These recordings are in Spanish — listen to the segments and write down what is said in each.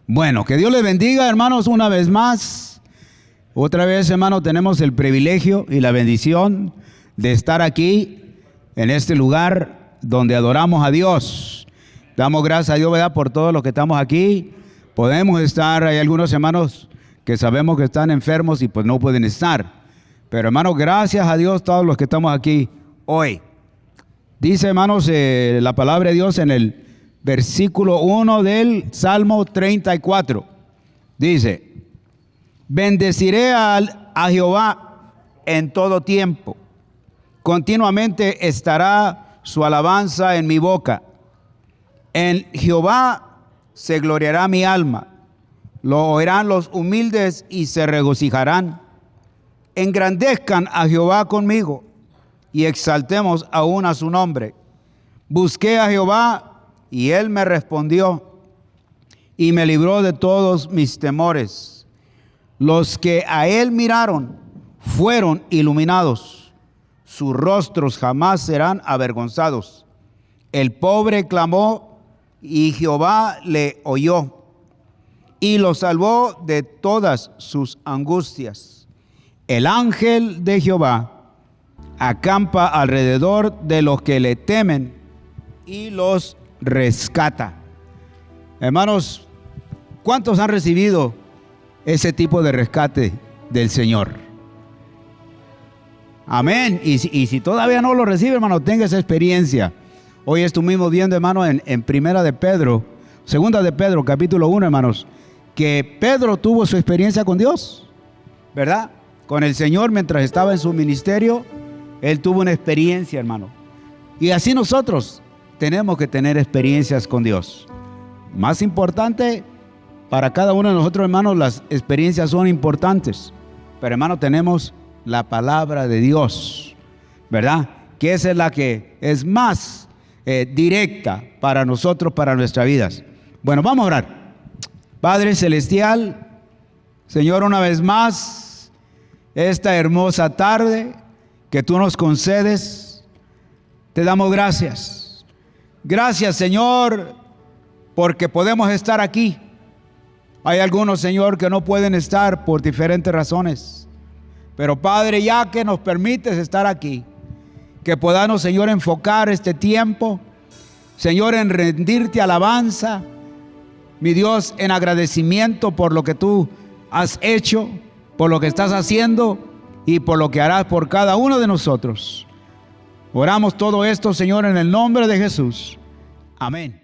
Bueno, que Dios les bendiga, hermanos, una vez más. Otra vez, hermanos, tenemos el privilegio y la bendición de estar aquí, en este lugar donde adoramos a Dios. Damos gracias a Dios, ¿verdad?, por todos los que estamos aquí. Podemos estar, hay algunos hermanos que sabemos que están enfermos y pues no pueden estar. Pero, hermanos, gracias a Dios todos los que estamos aquí hoy. Dice, hermanos, la palabra de Dios en el versículo 1 del Salmo 34. Dice: bendeciré a Jehová en todo tiempo. Continuamente estará su alabanza en mi boca. En Jehová se gloriará mi alma. Lo oirán los humildes y se regocijarán. Engrandezcan a Jehová conmigo y exaltemos aún a su nombre. Busqué a Jehová y él me respondió y me libró de todos mis temores. Los que a él miraron fueron iluminados. Sus rostros jamás serán avergonzados. El pobre clamó y Jehová le oyó y lo salvó de todas sus angustias. El ángel de Jehová acampa alrededor de los que le temen y los rescata. Hermanos, ¿cuántos han recibido ese tipo de rescate del Señor? Amén. Y si todavía no lo recibe, hermano, tenga esa experiencia. Hoy estuvimos viendo, hermano, en Primera de Pedro, Segunda de Pedro, capítulo 1, hermanos, que Pedro tuvo su experiencia con Dios, ¿verdad? Con el Señor mientras estaba en su ministerio. Él tuvo una experiencia, hermano. Y así nosotros tenemos que tener experiencias con Dios. Más importante, para cada uno de nosotros, hermanos, las experiencias son importantes. Pero, hermano, tenemos la palabra de Dios, ¿verdad? Que esa es la que es más directa para nosotros, para nuestras vidas. Bueno, vamos a orar. Padre Celestial, Señor, una vez más, esta hermosa tarde que tú nos concedes, te damos gracias. Gracias, Señor, porque podemos estar aquí. Hay algunos, Señor, que no pueden estar por diferentes razones. Pero, Padre, ya que nos permites estar aquí, que podamos, Señor, enfocar este tiempo, Señor, en rendirte alabanza, mi Dios, en agradecimiento por lo que tú has hecho, por lo que estás haciendo y por lo que harás por cada uno de nosotros. Oramos todo esto, Señor, en el nombre de Jesús. Amén.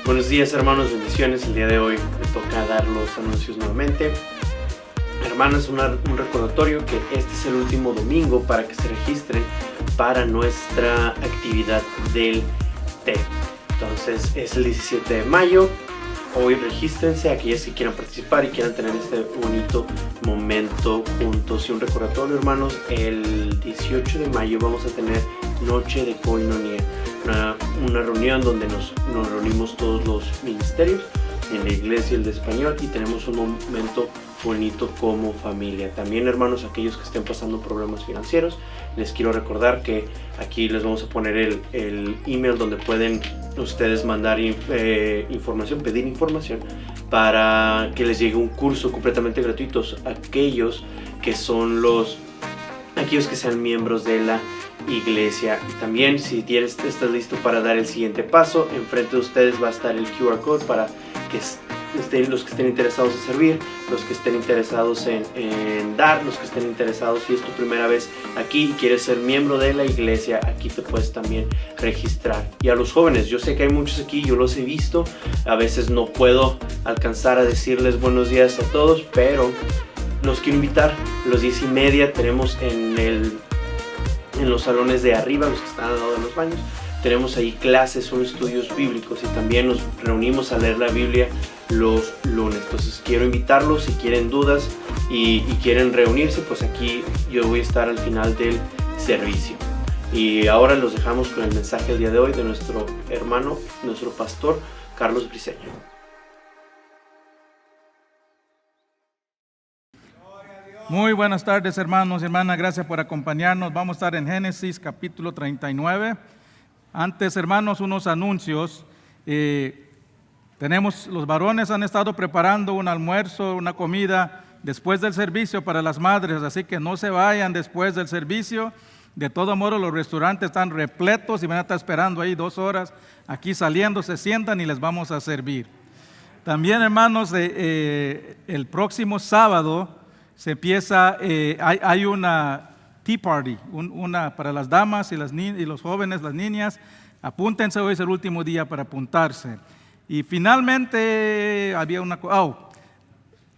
Buenos días, hermanos, bendiciones. El día de hoy me toca dar los anuncios nuevamente. Hermanos, un recordatorio que este es el último domingo para que se registren para nuestra actividad del té. Entonces es el 17 de mayo. Hoy regístrense, aquellos que quieran participar y quieran tener este bonito momento juntos. Y un recordatorio, hermanos, el 18 de mayo vamos a tener Noche de Koinonia, una reunión donde nos reunimos todos los ministerios en la iglesia, el de español, y tenemos un momento bonito como familia. También, hermanos, aquellos que estén pasando problemas financieros, les quiero recordar que aquí les vamos a poner el email donde pueden ustedes mandar información, pedir información para que les llegue un curso completamente gratuito a aquellos que sean miembros de la iglesia. Y también, si estás listo para dar el siguiente paso, enfrente de ustedes va a estar el QR code para que los que estén interesados en servir, los que estén interesados en dar, los que estén interesados, si es tu primera vez aquí y quieres ser miembro de la iglesia, aquí te puedes también registrar. Y a los jóvenes, yo sé que hay muchos aquí, yo los he visto, a veces no puedo alcanzar a decirles buenos días a todos, pero los quiero invitar. A las 10:30 tenemos en los salones de arriba, los que están al lado de los baños, tenemos ahí clases, son estudios bíblicos, y también nos reunimos a leer la Biblia los lunes. Entonces quiero invitarlos, si quieren dudas y quieren reunirse, pues aquí yo voy a estar al final del servicio. Y ahora los dejamos con el mensaje del día de hoy de nuestro hermano, nuestro pastor, Carlos Briceño. Muy buenas tardes, hermanos y hermanas, gracias por acompañarnos. Vamos a estar en Génesis capítulo 39. Antes, hermanos, unos anuncios. Los varones han estado preparando un almuerzo, una comida después del servicio para las madres, así que no se vayan después del servicio. De todo modo, los restaurantes están repletos y van a estar esperando ahí 2 horas. Aquí saliendo se sientan y les vamos a servir. También, hermanos, el próximo sábado se empieza, hay una tea party, una para las damas y los jóvenes, las niñas. Apúntense, hoy es el último día para apuntarse. Y finalmente había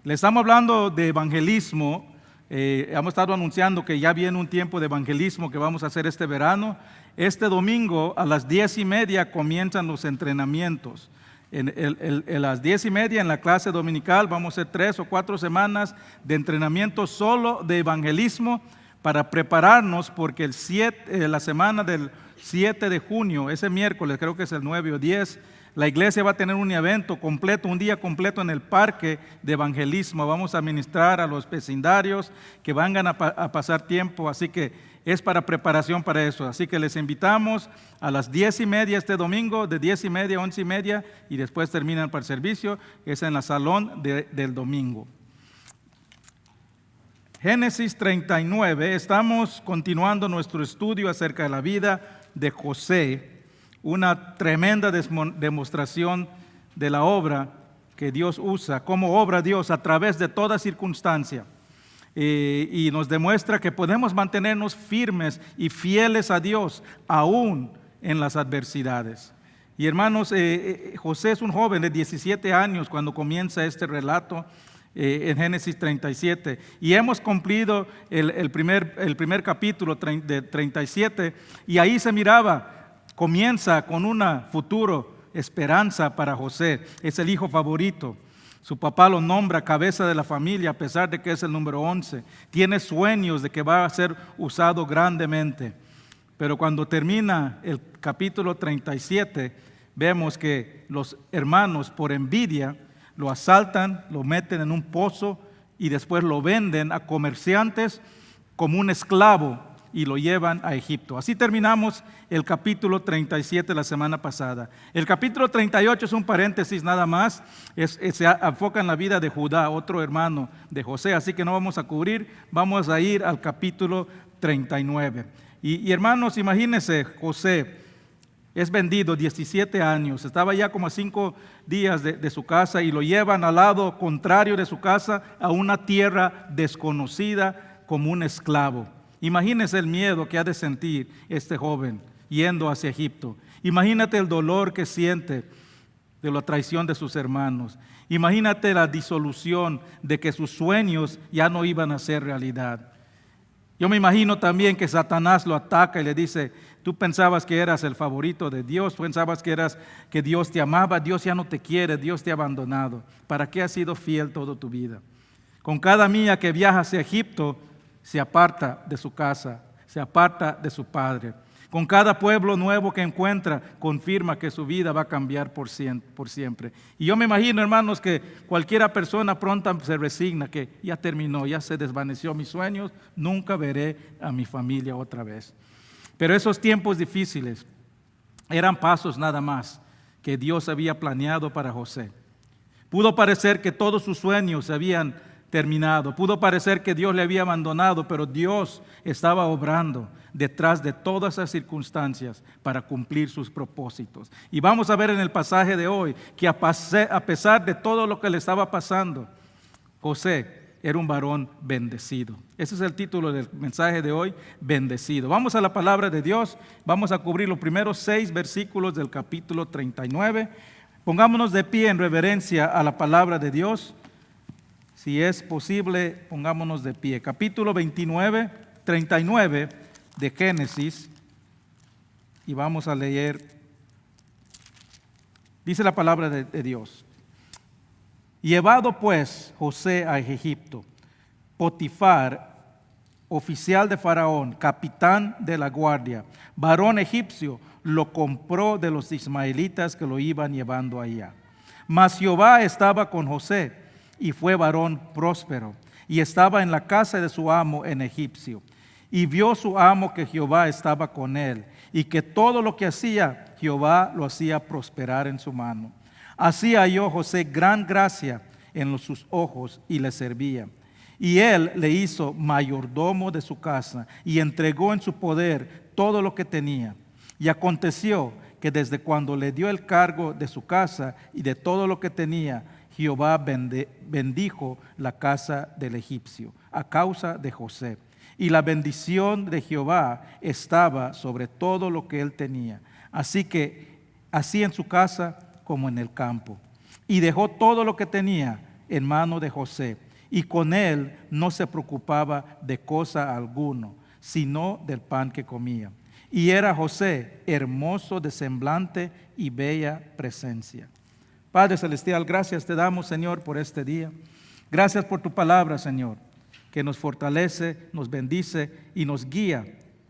le estamos hablando de evangelismo. Hemos estado anunciando que ya viene un tiempo de evangelismo que vamos a hacer este verano. Este domingo a las 10:30 comienzan los entrenamientos. A las 10:30 en la clase dominical vamos a hacer 3 o 4 semanas de entrenamiento solo de evangelismo para prepararnos, porque la semana del 7 de junio, ese miércoles, creo que es el 9 o 10, la iglesia va a tener un evento completo, un día completo en el parque de evangelismo. Vamos a ministrar a los vecindarios que vengan a pasar tiempo, así que es para preparación para eso. Así que les invitamos a las 10:30 este domingo, de 10:30 a 11:30, y después terminan para el servicio. Es en la salón del domingo. Génesis 39, estamos continuando nuestro estudio acerca de la vida de José. Una tremenda demostración de la obra que Dios usa, cómo obra Dios a través de toda circunstancia. Y nos demuestra que podemos mantenernos firmes y fieles a Dios, aún en las adversidades. Y hermanos, José es un joven de 17 años cuando comienza este relato en Génesis 37. Y hemos cumplido el primer capítulo de 37, y ahí se miraba. Comienza con una futuro esperanza para José. Es el hijo favorito. Su papá lo nombra cabeza de la familia a pesar de que es el número 11. Tiene sueños de que va a ser usado grandemente. Pero cuando termina el capítulo 37, vemos que los hermanos, por envidia, lo asaltan, lo meten en un pozo y después lo venden a comerciantes como un esclavo y lo llevan a Egipto. Así terminamos el capítulo 37 la semana pasada. El capítulo 38 es un paréntesis nada más. Se enfoca en la vida de Judá, otro hermano de José. Así que no vamos a cubrir, vamos a ir al capítulo 39. Y hermanos, imagínense, José es vendido 17 años. Estaba ya como a 5 días de su casa y lo llevan al lado contrario de su casa a una tierra desconocida como un esclavo. Imagínese el miedo que ha de sentir este joven yendo hacia Egipto. Imagínate el dolor que siente de la traición de sus hermanos. Imagínate la disolución de que sus sueños ya no iban a ser realidad. Yo me imagino también que Satanás lo ataca y le dice: tú pensabas que eras el favorito de Dios, pensabas que Dios te amaba, Dios ya no te quiere, Dios te ha abandonado. ¿Para qué has sido fiel toda tu vida? Con cada milla que viaja hacia Egipto, se aparta de su casa, se aparta de su padre. Con cada pueblo nuevo que encuentra, confirma que su vida va a cambiar por siempre. Y yo me imagino, hermanos, que cualquiera persona pronta se resigna, que ya terminó, ya se desvaneció mis sueños, nunca veré a mi familia otra vez. Pero esos tiempos difíciles eran pasos nada más que Dios había planeado para José. Pudo parecer que todos sus sueños se habían terminado. Pudo parecer que Dios le había abandonado, pero Dios estaba obrando detrás de todas esas circunstancias para cumplir sus propósitos. Y vamos a ver en el pasaje de hoy que a pesar de todo lo que le estaba pasando, José era un varón bendecido. Ese es el título del mensaje de hoy, bendecido. Vamos a la palabra de Dios. Vamos a cubrir los primeros 6 versículos del capítulo 39. Pongámonos de pie en reverencia a la palabra de Dios. Si es posible, pongámonos de pie. Capítulo 39 de Génesis. Y vamos a leer. Dice la palabra de Dios. Llevado pues José a Egipto, Potifar, oficial de Faraón, capitán de la guardia, varón egipcio, lo compró de los ismaelitas que lo iban llevando allá. Mas Jehová estaba con José, y fue varón próspero, y estaba en la casa de su amo en Egipcio. Y vio su amo que Jehová estaba con él, y que todo lo que hacía, Jehová lo hacía prosperar en su mano. Así halló José gran gracia en sus ojos y le servía. Y él le hizo mayordomo de su casa y entregó en su poder todo lo que tenía. Y aconteció que desde cuando le dio el cargo de su casa y de todo lo que tenía, Jehová bendijo la casa del egipcio a causa de José. Y la bendición de Jehová estaba sobre todo lo que él tenía. Así en su casa como en el campo. Y dejó todo lo que tenía en mano de José. Y con él no se preocupaba de cosa alguno, sino del pan que comía. Y era José hermoso de semblante y bella presencia. Padre Celestial, gracias te damos, Señor, por este día. Gracias por tu palabra, Señor, que nos fortalece, nos bendice y nos guía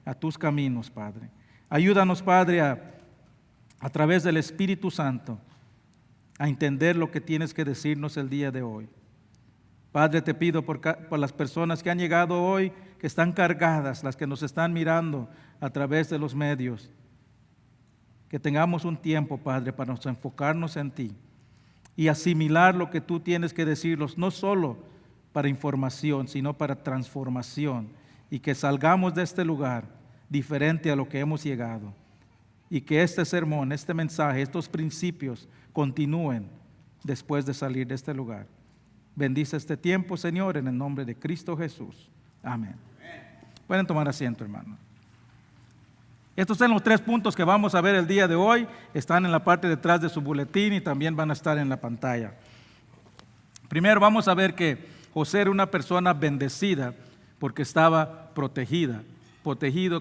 a tus caminos, Padre. Ayúdanos, Padre, a través del Espíritu Santo, a entender lo que tienes que decirnos el día de hoy. Padre, te pido por las personas que han llegado hoy, que están cargadas, las que nos están mirando a través de los medios, que tengamos un tiempo, Padre, para enfocarnos en ti y asimilar lo que tú tienes que decirnos, no solo para información, sino para transformación, y que salgamos de este lugar diferente a lo que hemos llegado, y que este sermón, este mensaje, estos principios continúen después de salir de este lugar. Bendice este tiempo, Señor, en el nombre de Cristo Jesús. Amén. Pueden tomar asiento, hermano. Estos son los 3 puntos que vamos a ver el día de hoy. Están en la parte de atrás de su boletín y también van a estar en la pantalla. Primero vamos a ver que José era una persona bendecida porque estaba protegido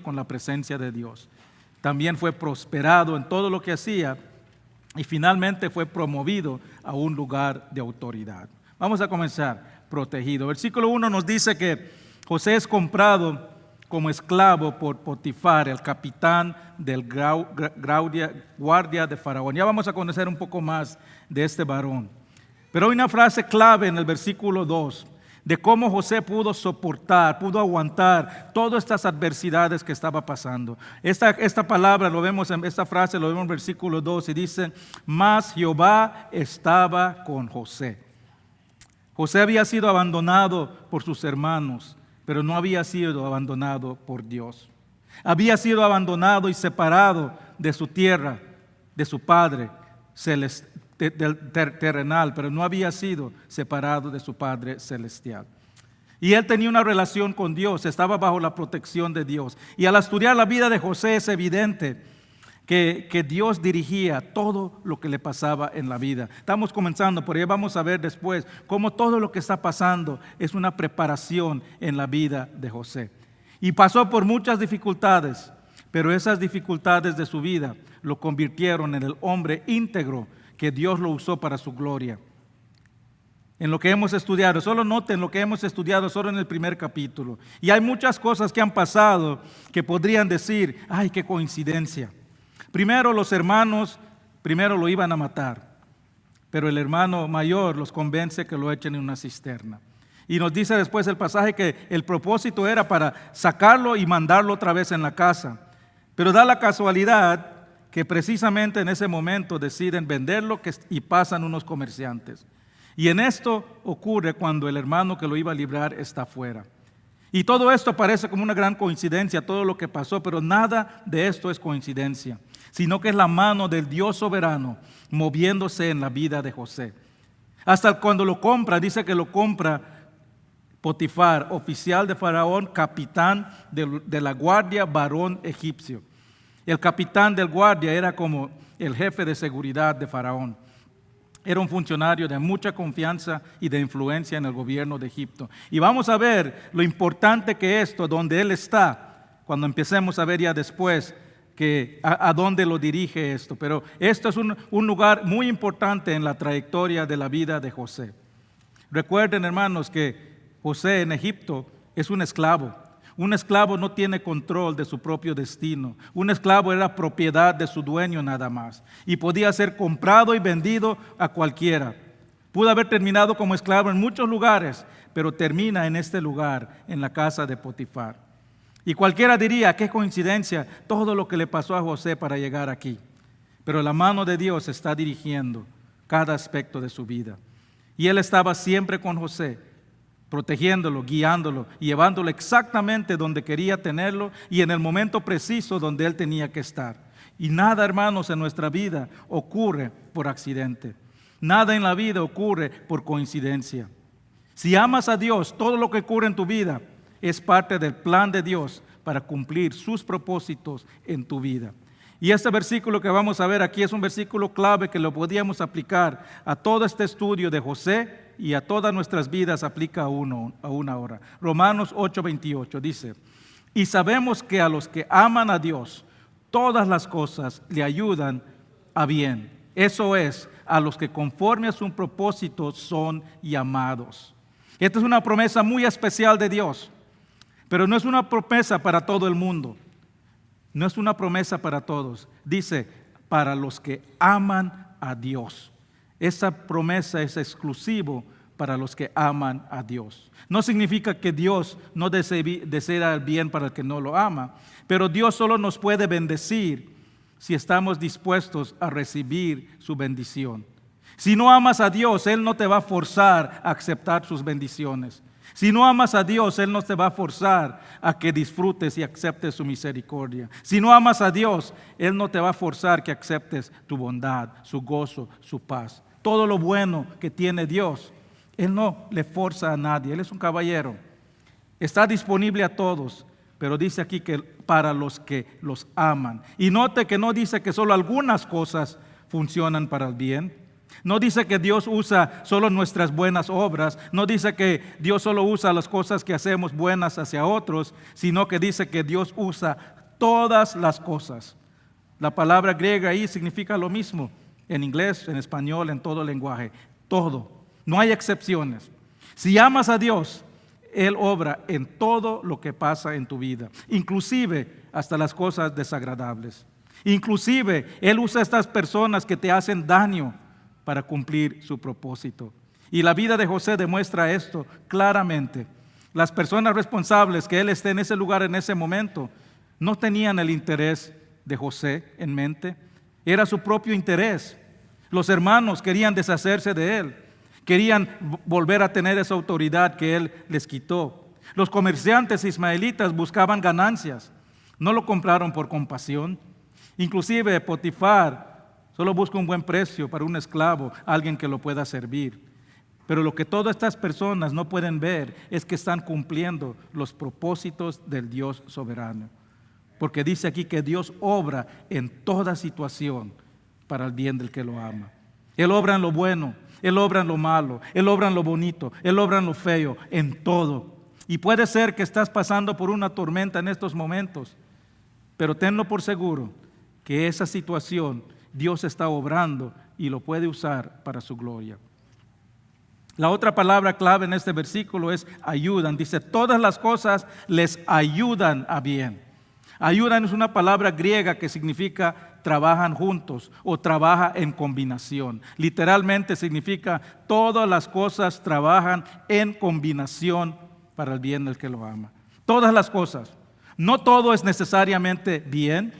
con la presencia de Dios. También fue prosperado en todo lo que hacía y finalmente fue promovido a un lugar de autoridad. Vamos a comenzar, protegido. Versículo 1 nos dice que José es comprado como esclavo por Potifar, el capitán del guardia de Faraón. Ya vamos a conocer un poco más de este varón. Pero hay una frase clave en el versículo 2 de cómo José pudo soportar, pudo aguantar todas estas adversidades que estaba pasando. Esta palabra lo vemos esta frase lo vemos en el versículo 2 y dice: mas Jehová estaba con José. José había sido abandonado por sus hermanos, pero no había sido abandonado por Dios. Había sido abandonado y separado de su tierra, de su padre terrenal, pero no había sido separado de su Padre celestial. Y él tenía una relación con Dios, estaba bajo la protección de Dios. Y al estudiar la vida de José es evidente que Dios dirigía todo lo que le pasaba en la vida. Estamos comenzando, por ahí vamos a ver después cómo todo lo que está pasando es una preparación en la vida de José. Y pasó por muchas dificultades, pero esas dificultades de su vida lo convirtieron en el hombre íntegro que Dios lo usó para su gloria. En lo que hemos estudiado, solo noten lo que hemos estudiado solo en el primer capítulo. Y hay muchas cosas que han pasado que podrían decir: ¡ay, qué coincidencia! Primero, los hermanos lo iban a matar, pero el hermano mayor los convence que lo echen en una cisterna. Y nos dice después el pasaje que el propósito era para sacarlo y mandarlo otra vez en la casa. Pero da la casualidad que precisamente en ese momento deciden venderlo y pasan unos comerciantes. Y en esto ocurre cuando el hermano que lo iba a librar está afuera. Y todo esto parece como una gran coincidencia, todo lo que pasó, pero nada de esto es coincidencia, sino que es la mano del Dios soberano moviéndose en la vida de José. Hasta cuando lo compra, dice que lo compra Potifar, oficial de Faraón, capitán de la guardia varón egipcio. El capitán del guardia era como el jefe de seguridad de Faraón. Era un funcionario de mucha confianza y de influencia en el gobierno de Egipto. Y vamos a ver lo importante que esto, donde él está, cuando empecemos a ver ya después que a dónde lo dirige esto. Pero esto es un lugar muy importante en la trayectoria de la vida de José. Recuerden, hermanos, que José en Egipto es un esclavo. Un esclavo no tiene control de su propio destino. Un esclavo era propiedad de su dueño nada más. Y podía ser comprado y vendido a cualquiera. Pudo haber terminado como esclavo en muchos lugares, pero termina en este lugar, en la casa de Potifar. Y cualquiera diría: qué coincidencia todo lo que le pasó a José para llegar aquí. Pero la mano de Dios está dirigiendo cada aspecto de su vida. Y Él estaba siempre con José, protegiéndolo, guiándolo, llevándolo exactamente donde quería tenerlo y en el momento preciso donde Él tenía que estar. Y nada, hermanos, en nuestra vida ocurre por accidente. Nada en la vida ocurre por coincidencia. Si amas a Dios, todo lo que ocurre en tu vida es parte del plan de Dios para cumplir sus propósitos en tu vida. Y este versículo que vamos a ver aquí es un versículo clave que lo podíamos aplicar a todo este estudio de José y a todas nuestras vidas aplica aún ahora. Romanos 8:28 dice, y sabemos que a los que aman a Dios, todas las cosas le ayudan a bien. Eso es, a los que conforme a su propósito son llamados. Esta es una promesa muy especial de Dios, pero no es una promesa para todo el mundo. No es una promesa para todos. Dice, para los que aman a Dios. Esa promesa es exclusivo para los que aman a Dios. No significa que Dios no desea el bien para el que no lo ama, pero Dios solo nos puede bendecir si estamos dispuestos a recibir su bendición. Si no amas a Dios, Él no te va a forzar a aceptar sus bendiciones. Si no amas a Dios, Él no te va a forzar a que disfrutes y aceptes su misericordia. Si no amas a Dios, Él no te va a forzar que aceptes tu bondad, su gozo, su paz. Todo lo bueno que tiene Dios, Él no le forza a nadie. Él es un caballero. Está disponible a todos, pero dice aquí que para los que los aman. Y note que no dice que solo algunas cosas funcionan para el bien. No dice que Dios usa solo nuestras buenas obras, no dice que Dios solo usa las cosas que hacemos buenas hacia otros, sino que dice que Dios usa todas las cosas. La palabra griega ahí significa lo mismo, en inglés, en español, en todo lenguaje, todo. No hay excepciones. Si amas a Dios, Él obra en todo lo que pasa en tu vida, inclusive hasta las cosas desagradables. Inclusive Él usa a estas personas que te hacen daño para cumplir su propósito. Y la vida de José demuestra esto claramente. Las personas responsables que él esté en ese lugar en ese momento no tenían el interés de José en mente, era su propio interés. Los hermanos querían deshacerse de él, querían volver a tener esa autoridad que él les quitó. Los comerciantes ismaelitas buscaban ganancias, no lo compraron por compasión. Inclusive Potifar solo busca un buen precio para un esclavo, alguien que lo pueda servir. Pero lo que todas estas personas no pueden ver es que están cumpliendo los propósitos del Dios soberano. Porque dice aquí que Dios obra en toda situación para el bien del que lo ama. Él obra en lo bueno, Él obra en lo malo, Él obra en lo bonito, Él obra en lo feo, en todo. Y puede ser que estás pasando por una tormenta en estos momentos, pero tenlo por seguro que esa situación Dios está obrando y lo puede usar para su gloria. La otra palabra clave en este versículo es ayudan. Dice, todas las cosas les ayudan a bien. Ayudan es una palabra griega que significa trabajan juntos o trabaja en combinación. Literalmente significa todas las cosas trabajan en combinación para el bien del que lo ama. Todas las cosas. No todo es necesariamente bien.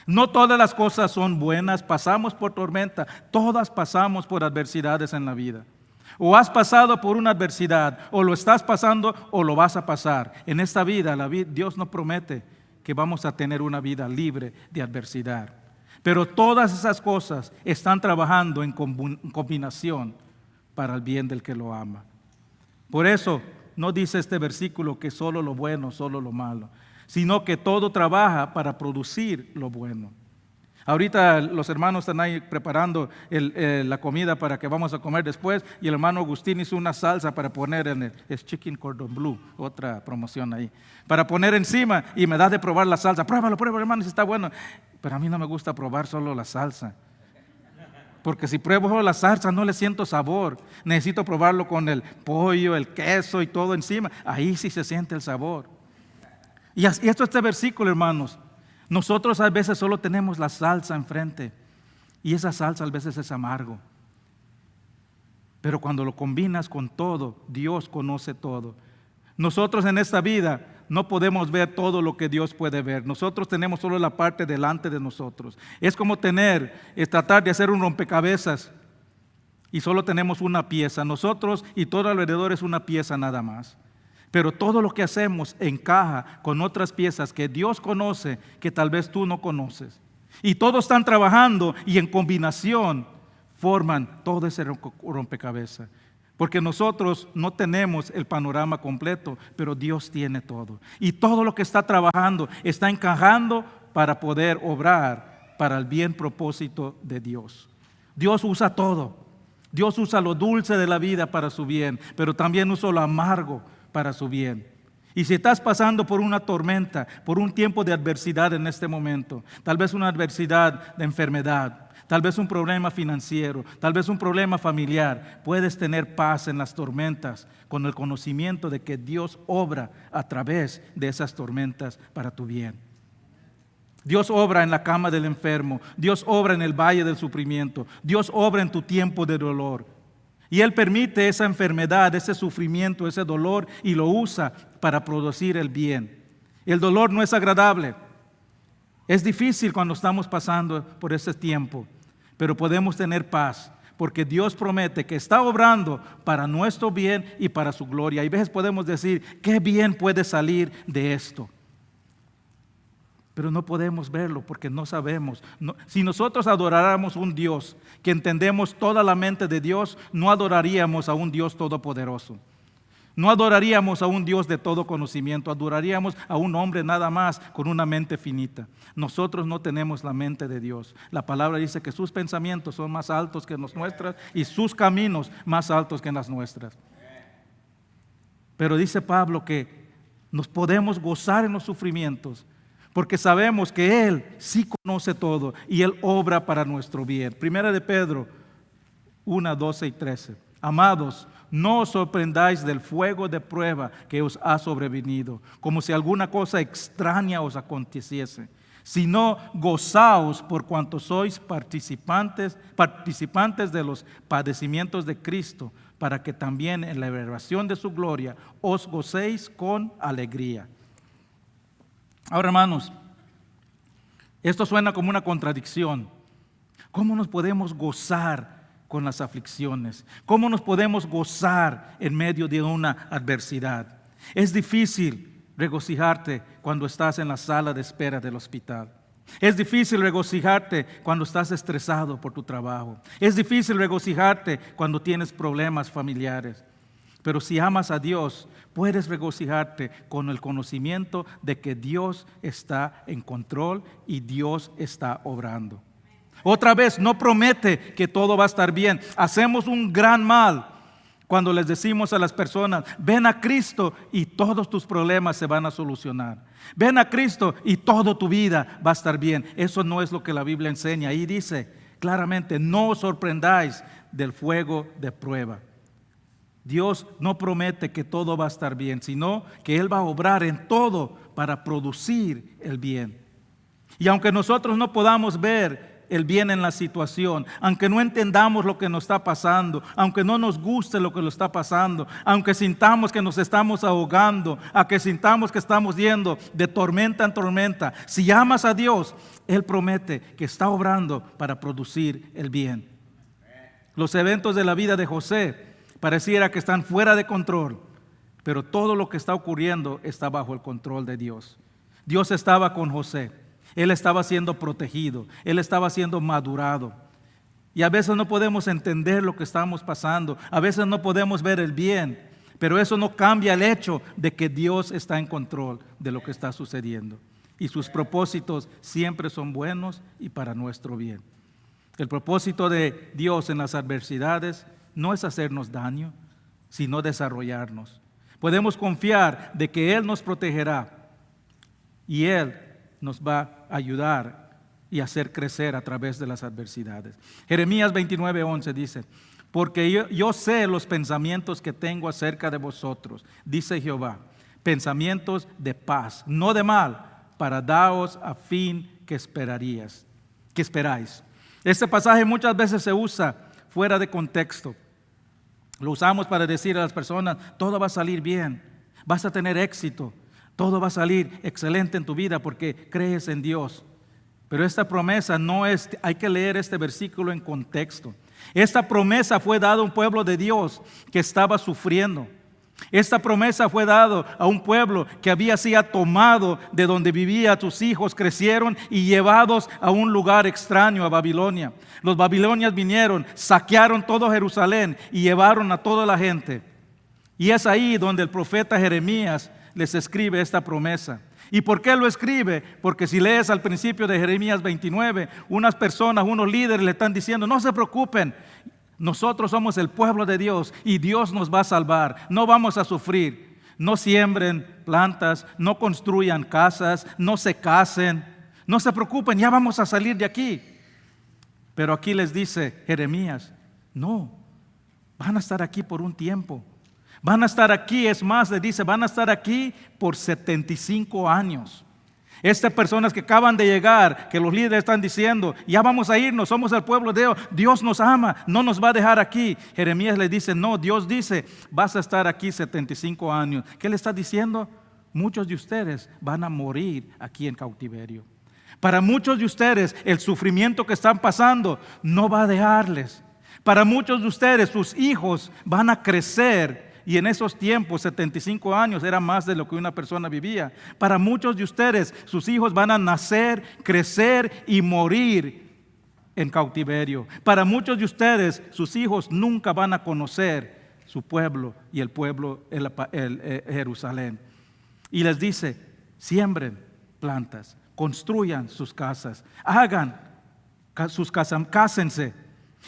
No todas las cosas son buenas, pasamos por tormenta, todas pasamos por adversidades en la vida. O has pasado por una adversidad, o lo estás pasando, o lo vas a pasar. En esta vida, Dios no promete que vamos a tener una vida libre de adversidad. Pero todas esas cosas están trabajando en combinación para el bien del que lo ama. Por eso no dice este versículo que solo lo bueno, solo lo malo, sino que todo trabaja para producir lo bueno. Ahorita los hermanos están ahí preparando la comida para que vamos a comer después, y el hermano Agustín hizo una salsa para poner en es Chicken Cordon Bleu, otra promoción ahí, para poner encima, y me da de probar la salsa. Pruébalo, hermano, si está bueno. Pero a mí no me gusta probar solo la salsa, porque si pruebo solo la salsa no le siento sabor. Necesito probarlo con el pollo, el queso y todo encima. Ahí sí se siente el sabor. Y esto es este versículo, hermanos. Nosotros a veces solo tenemos la salsa enfrente, y esa salsa a veces es amargo. Pero cuando lo combinas con todo, Dios conoce todo. Nosotros en esta vida no podemos ver todo lo que Dios puede ver. Nosotros tenemos solo la parte delante de nosotros. Es como tratar de hacer un rompecabezas. y solo tenemos una pieza. Nosotros y todo alrededor es una pieza nada más. Pero todo lo que hacemos encaja con otras piezas que Dios conoce, que tal vez tú no conoces. Y todos están trabajando y en combinación forman todo ese rompecabezas. Porque nosotros no tenemos el panorama completo, pero Dios tiene todo. Y todo lo que está trabajando está encajando para poder obrar para el bien propósito de Dios. Dios usa todo. Dios usa lo dulce de la vida para su bien, pero también usa lo amargo para su bien. Y si estás pasando por una tormenta, por un tiempo de adversidad en este momento, tal vez una adversidad de enfermedad, tal vez un problema financiero, tal vez un problema familiar, puedes tener paz en las tormentas con el conocimiento de que Dios obra a través de esas tormentas para tu bien. Dios obra en la cama del enfermo, Dios obra en el valle del sufrimiento, Dios obra en tu tiempo de dolor. Y Él permite esa enfermedad, ese sufrimiento, ese dolor y lo usa para producir el bien. El dolor no es agradable. Es difícil cuando estamos pasando por ese tiempo, pero podemos tener paz porque Dios promete que está obrando para nuestro bien y para su gloria. Y a veces podemos decir, ¿qué bien puede salir de esto? Pero no podemos verlo porque no sabemos. Si nosotros adoráramos un Dios que entendemos toda la mente de Dios, no adoraríamos a un Dios todopoderoso. No adoraríamos a un Dios de todo conocimiento, adoraríamos a un hombre nada más con una mente finita. Nosotros no tenemos la mente de Dios. La palabra dice que sus pensamientos son más altos que los nuestros y sus caminos más altos que las nuestras. Pero dice Pablo que nos podemos gozar en los sufrimientos porque sabemos que Él sí conoce todo y Él obra para nuestro bien. Primera de Pedro 1, 12 y 13. Amados, no os sorprendáis del fuego de prueba que os ha sobrevenido, como si alguna cosa extraña os aconteciese, sino gozaos por cuanto sois participantes de los padecimientos de Cristo, para que también en la revelación de su gloria os gocéis con alegría. Ahora, hermanos, esto suena como una contradicción. ¿Cómo nos podemos gozar con las aflicciones? ¿Cómo nos podemos gozar en medio de una adversidad? Es difícil regocijarte cuando estás en la sala de espera del hospital. Es difícil regocijarte cuando estás estresado por tu trabajo. Es difícil regocijarte cuando tienes problemas familiares. Pero si amas a Dios, puedes regocijarte con el conocimiento de que Dios está en control y Dios está obrando. Otra vez, no promete que todo va a estar bien. Hacemos un gran mal cuando les decimos a las personas, ven a Cristo y todos tus problemas se van a solucionar. Ven a Cristo y toda tu vida va a estar bien. Eso no es lo que la Biblia enseña. Ahí dice claramente, no os sorprendáis del fuego de prueba. Dios no promete que todo va a estar bien, sino que Él va a obrar en todo para producir el bien. Y aunque nosotros no podamos ver el bien en la situación, aunque no entendamos lo que nos está pasando, aunque no nos guste lo que nos está pasando, aunque sintamos que nos estamos ahogando, aunque sintamos que estamos yendo de tormenta en tormenta, si amas a Dios, Él promete que está obrando para producir el bien. Los eventos de la vida de José pareciera que están fuera de control, pero todo lo que está ocurriendo está bajo el control de Dios. Dios estaba con José, él estaba siendo protegido, él estaba siendo madurado. Y a veces no podemos entender lo que estamos pasando, a veces no podemos ver el bien, pero eso no cambia el hecho de que Dios está en control de lo que está sucediendo. Y sus propósitos siempre son buenos y para nuestro bien. El propósito de Dios en las adversidades no es hacernos daño, sino desarrollarnos. Podemos confiar de que Él nos protegerá y Él nos va a ayudar y hacer crecer a través de las adversidades. Jeremías 29:11 dice, porque yo sé los pensamientos que tengo acerca de vosotros, dice Jehová, pensamientos de paz, no de mal, para daros a fin que esperáis. Este pasaje muchas veces se usa fuera de contexto. Lo usamos para decir a las personas, todo va a salir bien, vas a tener éxito, todo va a salir excelente en tu vida porque crees en Dios. Pero esta promesa no es, hay que leer este versículo en contexto. Esta promesa fue dada a un pueblo de Dios que estaba sufriendo. Esta promesa fue dada a un pueblo que había sido tomado de donde vivía, tus hijos crecieron y llevados a un lugar extraño, a Babilonia. Los babilonios vinieron, saquearon todo Jerusalén y llevaron a toda la gente. Y es ahí donde el profeta Jeremías les escribe esta promesa. ¿Y por qué lo escribe? Porque si lees al principio de Jeremías 29, unas personas, unos líderes le están diciendo, no se preocupen, nosotros somos el pueblo de Dios y Dios nos va a salvar, no vamos a sufrir. No siembren plantas, no construyan casas, no se casen, no se preocupen, ya vamos a salir de aquí. Pero aquí les dice Jeremías, no, van a estar aquí por un tiempo. Van a estar aquí, es más, le dice, van a estar aquí por 75 años. Estas personas que acaban de llegar, que los líderes están diciendo, ya vamos a irnos, somos el pueblo de Dios, Dios nos ama, no nos va a dejar aquí. Jeremías le dice, no, Dios dice, vas a estar aquí 75 años. ¿Qué le está diciendo? Muchos de ustedes van a morir aquí en cautiverio. Para muchos de ustedes, el sufrimiento que están pasando no va a dejarles. Para muchos de ustedes, sus hijos van a crecer. Y en esos tiempos, 75 años era más de lo que una persona vivía. Para muchos de ustedes, sus hijos van a nacer, crecer y morir en cautiverio. Para muchos de ustedes, sus hijos nunca van a conocer su pueblo y el pueblo, Jerusalén. Y les dice, siembren plantas, construyan sus casas, hagan sus casas, cásense.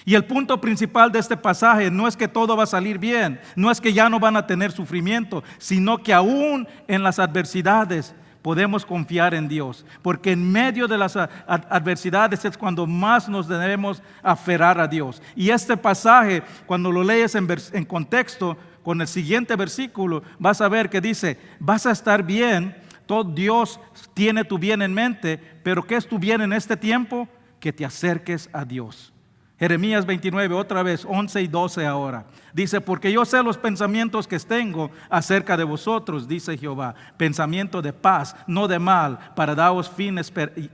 Y el punto principal de este pasaje no es que todo va a salir bien, no es que ya no van a tener sufrimiento, sino que aún en las adversidades podemos confiar en Dios, porque en medio de las adversidades es cuando más nos debemos aferrar a Dios. Y este pasaje, cuando lo lees en contexto con el siguiente versículo, vas a ver que dice, vas a estar bien, todo Dios tiene tu bien en mente, pero ¿qué es tu bien en este tiempo? Que te acerques a Dios. Jeremías 29, otra vez, 11 y 12 ahora. Dice, porque yo sé los pensamientos que tengo acerca de vosotros, dice Jehová, pensamiento de paz, no de mal, para daros fin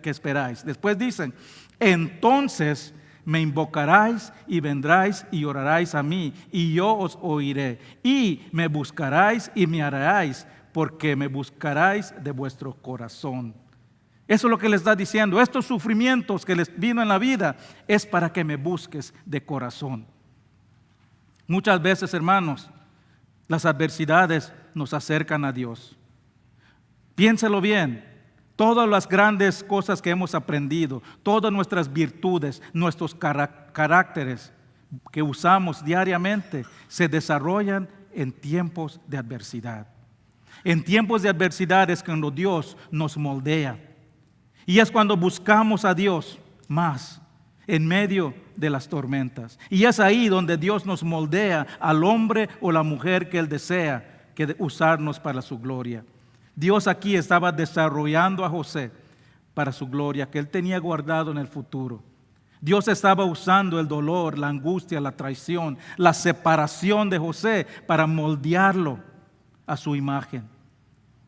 que esperáis. Después dicen, entonces me invocaráis y vendráis y oraréis a mí, y yo os oiré. Y me buscaráis y me hallaréis, porque me buscaráis de vuestro corazón. Eso es lo que les está diciendo. Estos sufrimientos que les vino en la vida es para que me busques de corazón. Muchas veces, hermanos, las adversidades nos acercan a Dios. Piénselo bien. Todas las grandes cosas que hemos aprendido, todas nuestras virtudes, nuestros caracteres que usamos diariamente, se desarrollan en tiempos de adversidad. En tiempos de adversidad es cuando Dios nos moldea. Y es cuando buscamos a Dios más en medio de las tormentas. Y es ahí donde Dios nos moldea al hombre o la mujer que Él desea que usarnos para su gloria. Dios aquí estaba desarrollando a José para su gloria, que Él tenía guardado en el futuro. Dios estaba usando el dolor, la angustia, la traición, la separación de José para moldearlo a su imagen,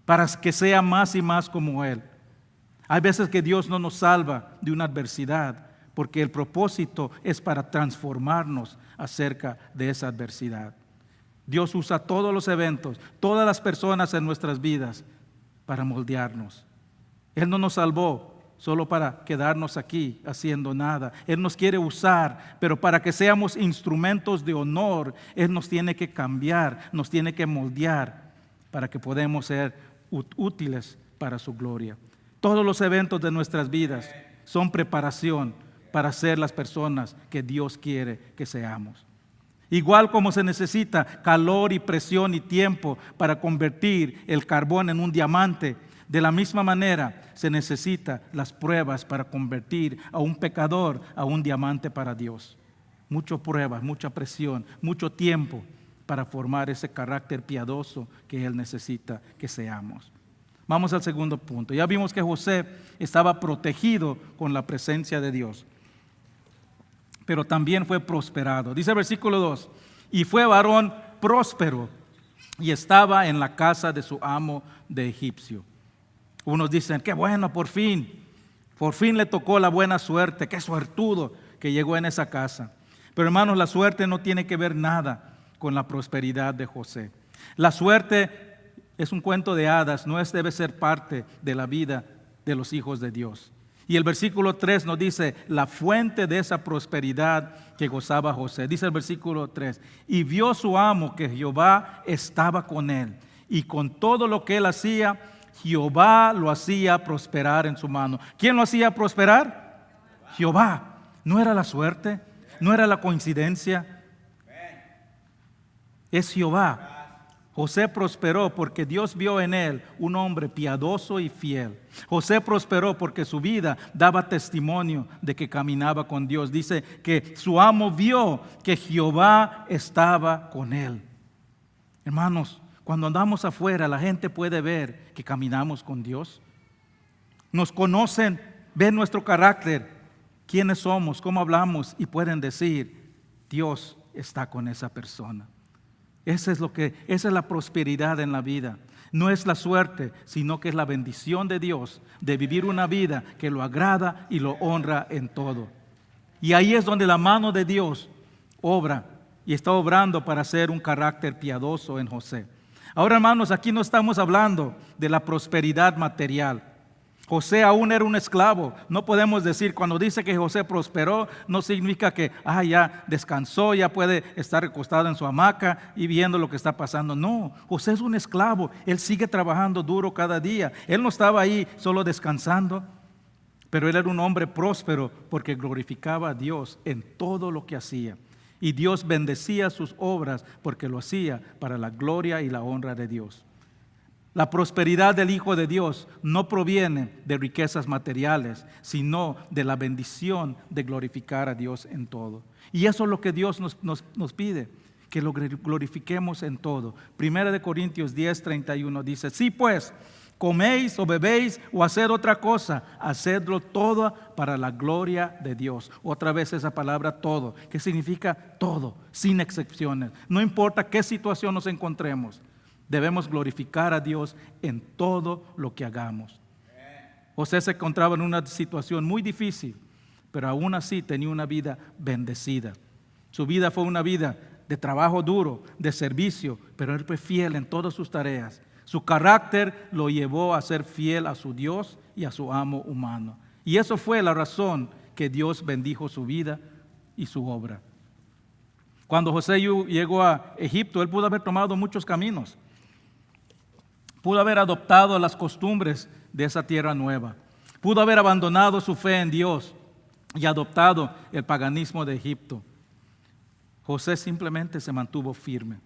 para que sea más y más como Él. Hay veces que Dios no nos salva de una adversidad, porque el propósito es para transformarnos acerca de esa adversidad. Dios usa todos los eventos, todas las personas en nuestras vidas para moldearnos. Él no nos salvó solo para quedarnos aquí haciendo nada. Él nos quiere usar, pero para que seamos instrumentos de honor, Él nos tiene que cambiar, nos tiene que moldear para que podamos ser útiles para su gloria. Todos los eventos de nuestras vidas son preparación para ser las personas que Dios quiere que seamos. Igual como se necesita calor y presión y tiempo para convertir el carbón en un diamante, de la misma manera se necesitan las pruebas para convertir a un pecador a un diamante para Dios. Muchas pruebas, mucha presión, mucho tiempo para formar ese carácter piadoso que Él necesita que seamos. Vamos al segundo punto. Ya vimos que José estaba protegido con la presencia de Dios, pero también fue prosperado. Dice el versículo 2, y fue varón próspero y estaba en la casa de su amo de egipcio. Unos dicen, qué bueno, por fin. Por fin le tocó la buena suerte. Qué suertudo que llegó en esa casa. Pero hermanos, la suerte no tiene que ver nada con la prosperidad de José. La suerte es un cuento de hadas, debe ser parte de la vida de los hijos de Dios. Y el versículo 3 nos dice la fuente de esa prosperidad que gozaba José. Dice el versículo 3, y vio su amo que Jehová estaba con él, y con todo lo que él hacía, Jehová lo hacía prosperar en su mano. ¿Quién lo hacía prosperar? Jehová. ¿No era la suerte? ¿No era la coincidencia? Es Jehová. José prosperó porque Dios vio en él un hombre piadoso y fiel. José prosperó porque su vida daba testimonio de que caminaba con Dios. Dice que su amo vio que Jehová estaba con él. Hermanos, cuando andamos afuera, la gente puede ver que caminamos con Dios. Nos conocen, ven nuestro carácter, quiénes somos, cómo hablamos, y pueden decir, Dios está con esa persona. Esa es la prosperidad en la vida. No es la suerte, sino que es la bendición de Dios de vivir una vida que lo agrada y lo honra en todo. Y ahí es donde la mano de Dios obra y está obrando para hacer un carácter piadoso en José. Ahora, hermanos, aquí no estamos hablando de la prosperidad material. José aún era un esclavo. No podemos decir, cuando dice que José prosperó, no significa que ya descansó, ya puede estar recostado en su hamaca y viendo lo que está pasando. No, José es un esclavo. Él sigue trabajando duro cada día. Él no estaba ahí solo descansando, pero él era un hombre próspero porque glorificaba a Dios en todo lo que hacía. Y Dios bendecía sus obras porque lo hacía para la gloria y la honra de Dios. La prosperidad del Hijo de Dios no proviene de riquezas materiales, sino de la bendición de glorificar a Dios en todo. Y eso es lo que Dios nos pide, que lo glorifiquemos en todo. 1 Corintios 10:31 dice, sí pues, coméis o bebéis o haced otra cosa, hacedlo todo para la gloria de Dios. Otra vez esa palabra todo, que significa todo, sin excepciones. No importa qué situación nos encontremos. Debemos glorificar a Dios en todo lo que hagamos. José se encontraba en una situación muy difícil, pero aún así tenía una vida bendecida. Su vida fue una vida de trabajo duro, de servicio, pero él fue fiel en todas sus tareas. Su carácter lo llevó a ser fiel a su Dios y a su amo humano. Y eso fue la razón que Dios bendijo su vida y su obra. Cuando José llegó a Egipto, él pudo haber tomado muchos caminos. Pudo haber adoptado las costumbres de esa tierra nueva. Pudo haber abandonado su fe en Dios y adoptado el paganismo de Egipto. José simplemente se mantuvo firme.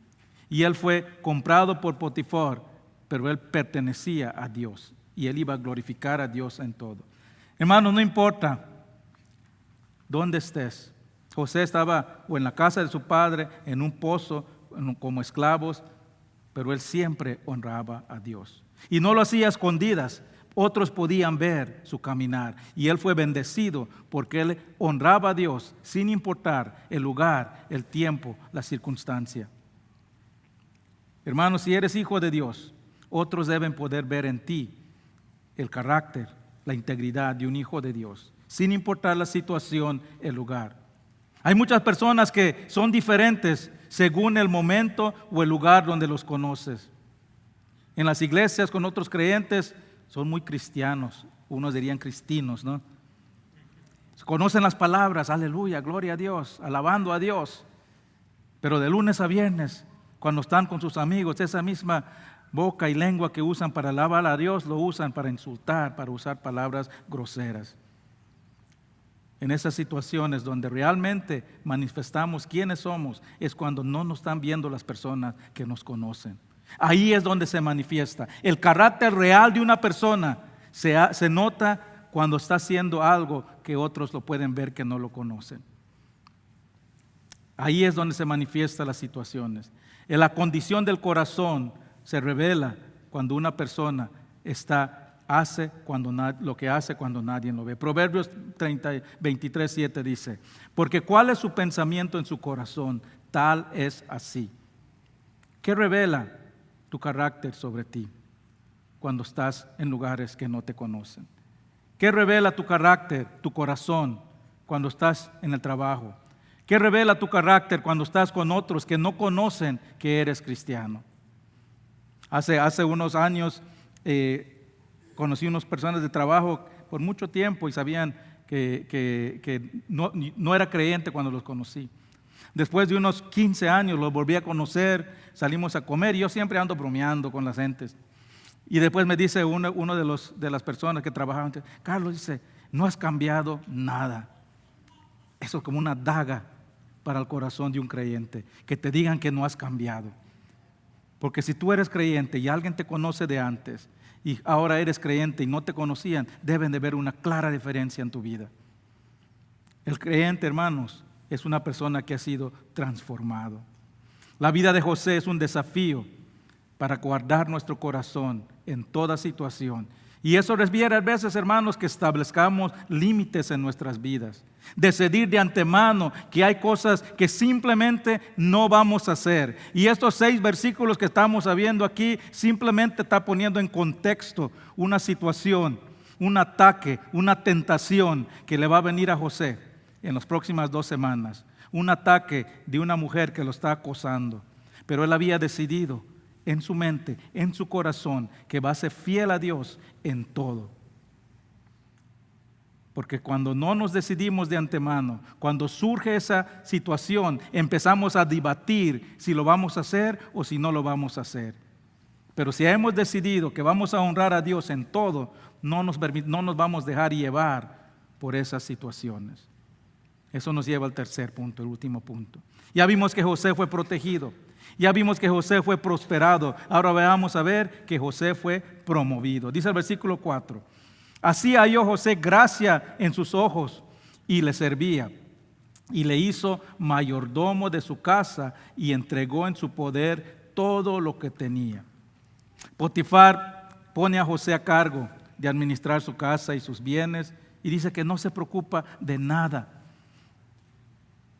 Y él fue comprado por Potifar, pero él pertenecía a Dios. Y él iba a glorificar a Dios en todo. Hermano, no importa dónde estés. José estaba o en la casa de su padre, en un pozo, como esclavos, pero él siempre honraba a Dios. Y no lo hacía a escondidas. Otros podían ver su caminar. Y él fue bendecido porque él honraba a Dios sin importar el lugar, el tiempo, la circunstancia. Hermanos, si eres hijo de Dios, otros deben poder ver en ti el carácter, la integridad de un hijo de Dios, sin importar la situación, el lugar. Hay muchas personas que son diferentes según el momento o el lugar donde los conoces. En las iglesias con otros creyentes son muy cristianos, unos dirían cristinos, ¿no? Conocen las palabras, aleluya, gloria a Dios, alabando a Dios. Pero de lunes a viernes, cuando están con sus amigos, esa misma boca y lengua que usan para alabar a Dios, lo usan para insultar, para usar palabras groseras. En esas situaciones donde realmente manifestamos quiénes somos, es cuando no nos están viendo las personas que nos conocen. Ahí es donde se manifiesta. El carácter real de una persona se nota cuando está haciendo algo que otros lo pueden ver que no lo conocen. Ahí es donde se manifiestan las situaciones. En la condición del corazón se revela cuando una persona hace lo que hace cuando nadie lo ve. Proverbios 23:7 dice, porque ¿cuál es su pensamiento en su corazón? Tal es así. ¿Qué revela tu carácter sobre ti cuando estás en lugares que no te conocen? ¿Qué revela tu carácter, tu corazón cuando estás en el trabajo? ¿Qué revela tu carácter cuando estás con otros que no conocen que eres cristiano? Hace unos años conocí unas personas de trabajo por mucho tiempo y sabían que no era creyente cuando los conocí. Después de unos 15 años los volví a conocer, salimos a comer y yo siempre ando bromeando con las gentes. Y después me dice uno de las personas que trabajaban, Carlos, dice, no has cambiado nada. Eso es como una daga para el corazón de un creyente, que te digan que no has cambiado. Porque si tú eres creyente y alguien te conoce de antes y ahora eres creyente y no te conocían, deben de ver una clara diferencia en tu vida. El creyente, hermanos, es una persona que ha sido transformado. La vida de José es un desafío para guardar nuestro corazón en toda situación. Y eso requiere a veces, hermanos, que establezcamos límites en nuestras vidas. Decidir de antemano que hay cosas que simplemente no vamos a hacer. Y estos 6 versículos que estamos viendo aquí simplemente está poniendo en contexto una situación, un ataque, una tentación que le va a venir a José en las próximas 2 semanas. Un ataque de una mujer que lo está acosando. Pero él había decidido en su mente, en su corazón, que va a ser fiel a Dios en todo. Porque cuando no nos decidimos de antemano, cuando surge esa situación, empezamos a debatir si lo vamos a hacer o si no lo vamos a hacer. Pero si hemos decidido que vamos a honrar a Dios en todo, no nos vamos a dejar llevar por esas situaciones. Eso nos lleva al tercer punto, el último punto. Ya vimos que José fue protegido. Ya vimos que José fue prosperado. Ahora vamos a ver que José fue promovido. Dice el versículo 4. Así halló José gracia en sus ojos y le servía. Y le hizo mayordomo de su casa y entregó en su poder todo lo que tenía. Potifar pone a José a cargo de administrar su casa y sus bienes y dice que no se preocupa de nada.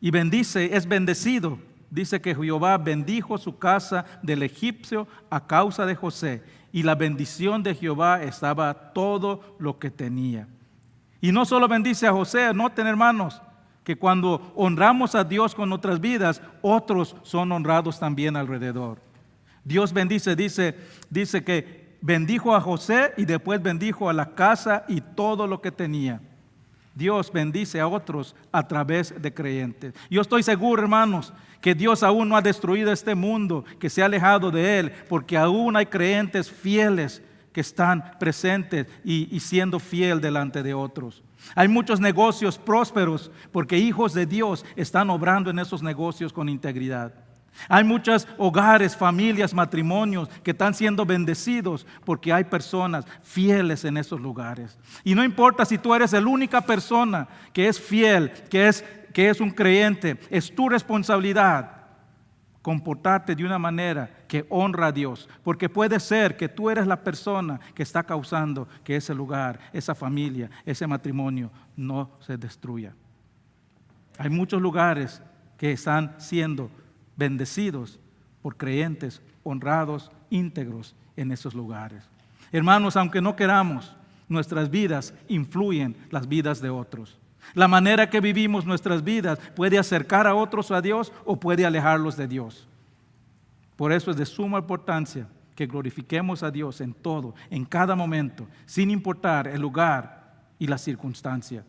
Y es bendecido. Dice que Jehová bendijo su casa del egipcio a causa de José, y la bendición de Jehová estaba todo lo que tenía. Y no solo bendice a José, noten, hermanos, que cuando honramos a Dios con nuestras vidas, otros son honrados también alrededor. Dios bendice, dice que bendijo a José y después bendijo a la casa y todo lo que tenía. Dios bendice a otros a través de creyentes. Yo estoy seguro, hermanos, que Dios aún no ha destruido este mundo, que se ha alejado de él, porque aún hay creyentes fieles que están presentes y siendo fiel delante de otros. Hay muchos negocios prósperos porque hijos de Dios están obrando en esos negocios con integridad. Hay muchos hogares, familias, matrimonios que están siendo bendecidos porque hay personas fieles en esos lugares. Y no importa si tú eres la única persona que es fiel, que es un creyente, es tu responsabilidad comportarte de una manera que honra a Dios. Porque puede ser que tú eres la persona que está causando que ese lugar, esa familia, ese matrimonio no se destruya. Hay muchos lugares que están siendo bendecidos por creyentes honrados, íntegros en esos lugares. Hermanos, aunque no queramos, nuestras vidas influyen las vidas de otros. La manera que vivimos nuestras vidas puede acercar a otros a Dios o puede alejarlos de Dios. Por eso es de suma importancia que glorifiquemos a Dios en todo, en cada momento, sin importar el lugar y la circunstancia.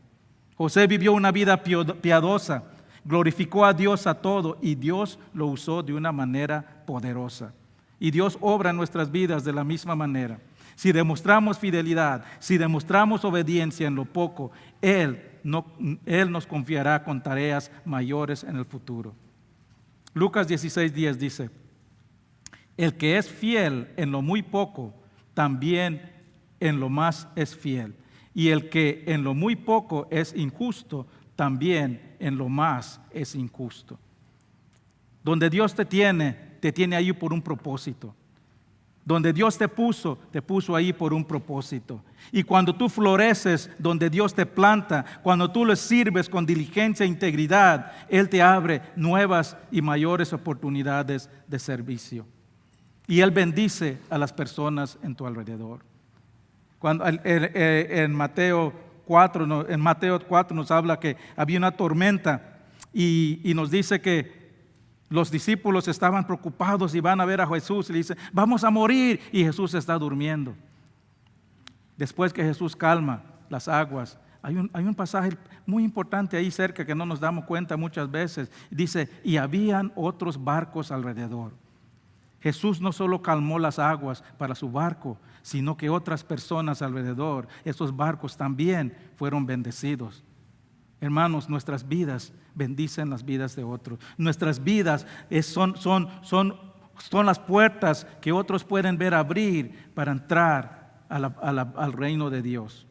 José vivió una vida piadosa, glorificó a Dios a todo y Dios lo usó de una manera poderosa. Y Dios obra en nuestras vidas de la misma manera. Si demostramos fidelidad, si demostramos obediencia en lo poco, Él nos confiará con tareas mayores en el futuro. Lucas 16:10 dice: el que es fiel en lo muy poco, también en lo más es fiel. Y el que en lo muy poco es injusto, también en lo más es injusto. Donde Dios te tiene ahí por un propósito. Donde Dios te puso ahí por un propósito. Y cuando tú floreces donde Dios te planta, cuando tú le sirves con diligencia e integridad, Él te abre nuevas y mayores oportunidades de servicio. Y Él bendice a las personas en tu alrededor. Cuando en Mateo 4 nos habla que había una tormenta y nos dice que los discípulos estaban preocupados y van a ver a Jesús y le dicen, vamos a morir, y Jesús está durmiendo. Después que Jesús calma las aguas, hay un pasaje muy importante ahí cerca que no nos damos cuenta muchas veces. Dice, y habían otros barcos alrededor. Jesús no solo calmó las aguas para su barco, sino que otras personas alrededor, esos barcos también fueron bendecidos. Hermanos, nuestras vidas bendicen las vidas de otros. Nuestras vidas son las puertas que otros pueden ver abrir para entrar al reino de Dios.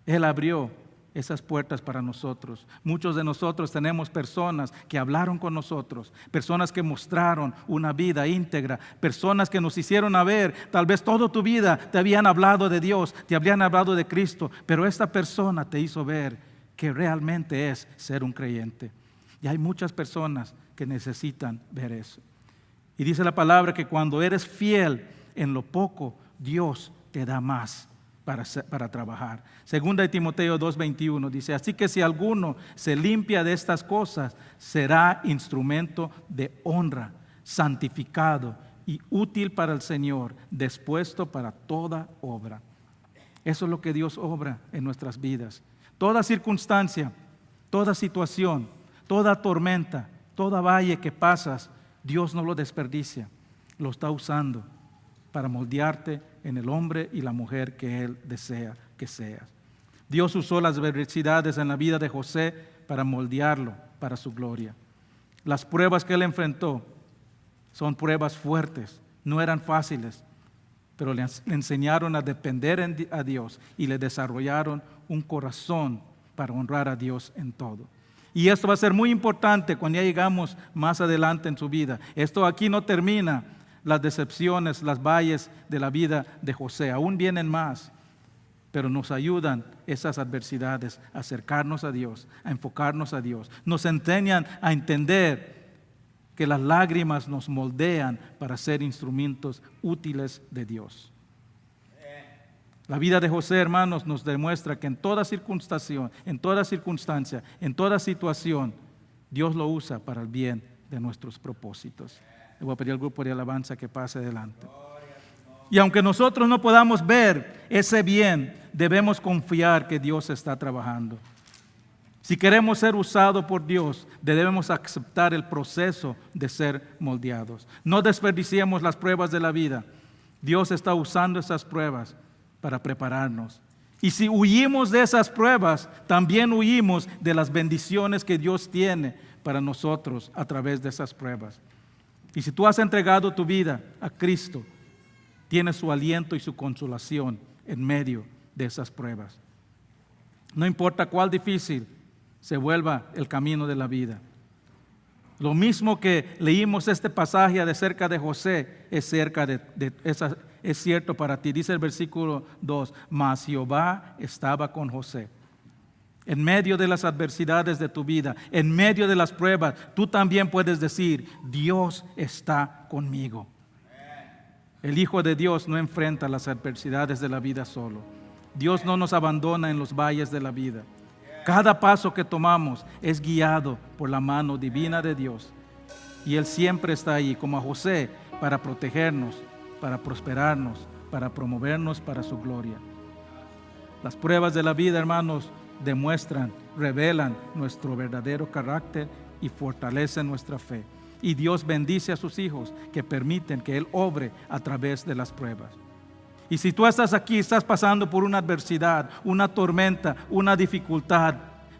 Él abrió esas puertas para nosotros. Muchos de nosotros tenemos personas que hablaron con nosotros, personas que mostraron una vida íntegra, personas que nos hicieron ver, tal vez toda tu vida te habían hablado de Dios, te habían hablado de Cristo, pero esta persona te hizo ver que realmente es ser un creyente. Y hay muchas personas que necesitan ver eso. Y dice la palabra que cuando eres fiel en lo poco, Dios te da más para trabajar. Segunda de Timoteo 2:21 dice, así que si alguno se limpia de estas cosas, será instrumento de honra, santificado y útil para el Señor, dispuesto para toda obra. Eso es lo que Dios obra en nuestras vidas. Toda circunstancia, toda situación, toda tormenta, toda valle que pasas, Dios no lo desperdicia, lo está usando para moldearte en el hombre y la mujer que Él desea que seas. Dios usó las adversidades en la vida de José para moldearlo para su gloria. Las pruebas que Él enfrentó son pruebas fuertes, no eran fáciles, pero le enseñaron a depender a Dios y le desarrollaron un corazón para honrar a Dios en todo. Y esto va a ser muy importante cuando ya llegamos más adelante en su vida. Esto aquí no termina. Las decepciones, las valles de la vida de José, aún vienen más, pero nos ayudan esas adversidades a acercarnos a Dios, a enfocarnos a Dios. Nos enseñan a entender que las lágrimas nos moldean para ser instrumentos útiles de Dios. La vida de José, hermanos, nos demuestra que en toda circunstancia, en toda situación, Dios lo usa para el bien de nuestros propósitos. Le voy a pedir al grupo de alabanza que pase adelante. Y aunque nosotros no podamos ver ese bien, debemos confiar que Dios está trabajando. Si queremos ser usados por Dios, debemos aceptar el proceso de ser moldeados. No desperdiciemos las pruebas de la vida. Dios está usando esas pruebas para prepararnos. Y si huimos de esas pruebas, también huimos de las bendiciones que Dios tiene para nosotros a través de esas pruebas. Y si tú has entregado tu vida a Cristo, tienes su aliento y su consolación en medio de esas pruebas. No importa cuál difícil se vuelva el camino de la vida. Lo mismo que leímos este pasaje acerca de José, es cierto para ti. Dice el versículo 2, mas Jehová estaba con José. En medio de las adversidades de tu vida, en medio de las pruebas, tú también puedes decir, Dios está conmigo. El Hijo de Dios no enfrenta las adversidades de la vida solo. Dios no nos abandona en los valles de la vida. Cada paso que tomamos es guiado por la mano divina de Dios. Y Él siempre está ahí, como a José, para protegernos, para prosperarnos, para promovernos para su gloria. Las pruebas de la vida, hermanos, revelan nuestro verdadero carácter y fortalecen nuestra fe. Y Dios bendice a sus hijos que permiten que Él obre a través de las pruebas. Y si tú estás aquí, estás pasando por una adversidad, una tormenta, una dificultad,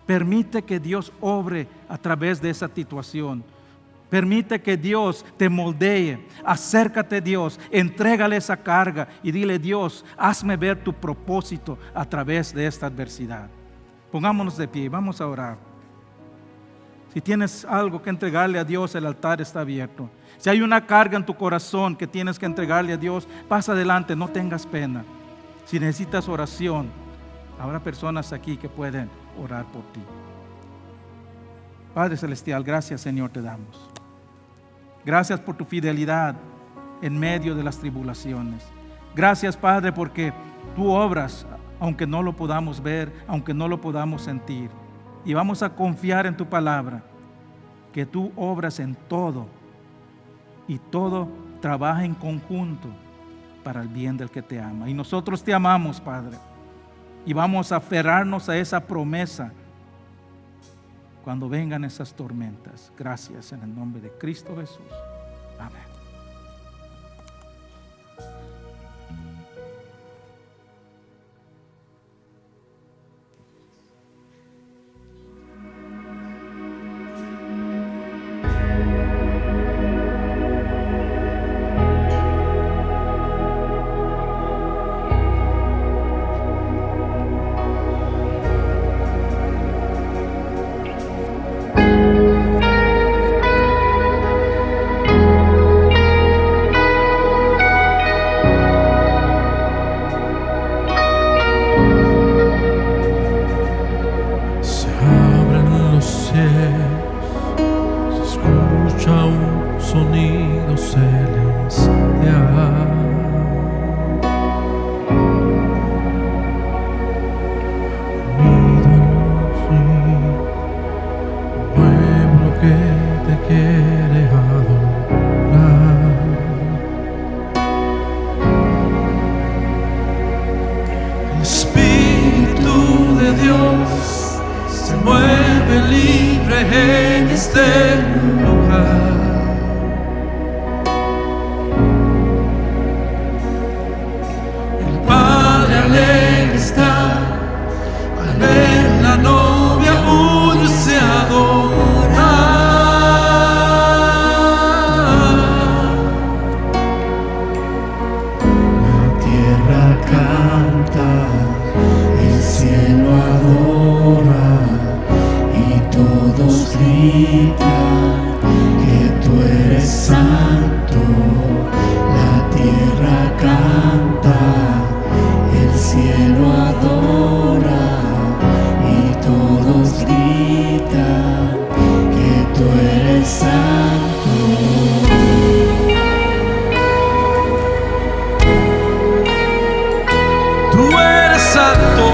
permite que Dios obre a través de esa situación. Permite que Dios te moldee. Acércate a Dios, entrégale esa carga y dile, Dios, hazme ver tu propósito a través de esta adversidad. Pongámonos de pie, vamos a orar. Si tienes algo que entregarle a Dios, el altar está abierto. Si hay una carga en tu corazón que tienes que entregarle a Dios, pasa adelante, no tengas pena. Si necesitas oración, habrá personas aquí que pueden orar por ti. Padre Celestial, gracias, Señor, te damos. Gracias por tu fidelidad en medio de las tribulaciones. Gracias, Padre, porque tú obras, aunque no lo podamos ver, aunque no lo podamos sentir. Y vamos a confiar en tu palabra, que tú obras en todo y todo trabaja en conjunto para el bien del que te ama. Y nosotros te amamos, Padre, y vamos a aferrarnos a esa promesa cuando vengan esas tormentas. Gracias en el nombre de Cristo Jesús. Amén. Sonido celestial, unido a pueblo que te quiere adorar. El Espíritu de Dios se mueve libre en este lugar. La novia unirse a adorar. La tierra canta, el cielo adora y todos gritan que tú eres santo. La tierra canta, el cielo adora. Todos gritan que tú eres santo. Tú eres santo.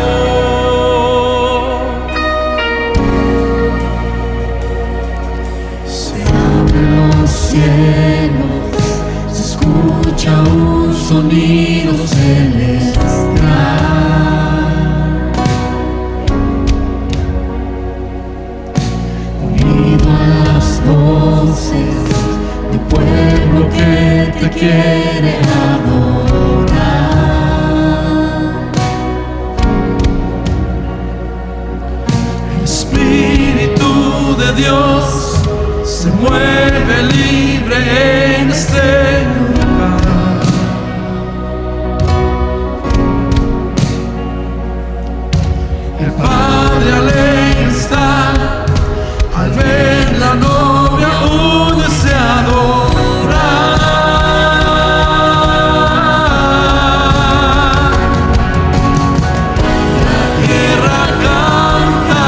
Se abren los cielos, se escucha un sonido celestial. Voces de pueblo que te quiere adorar. El Espíritu de Dios se mueve libre en este lugar. El Padre alegre está al ver la novia unirse a adorar. La tierra canta,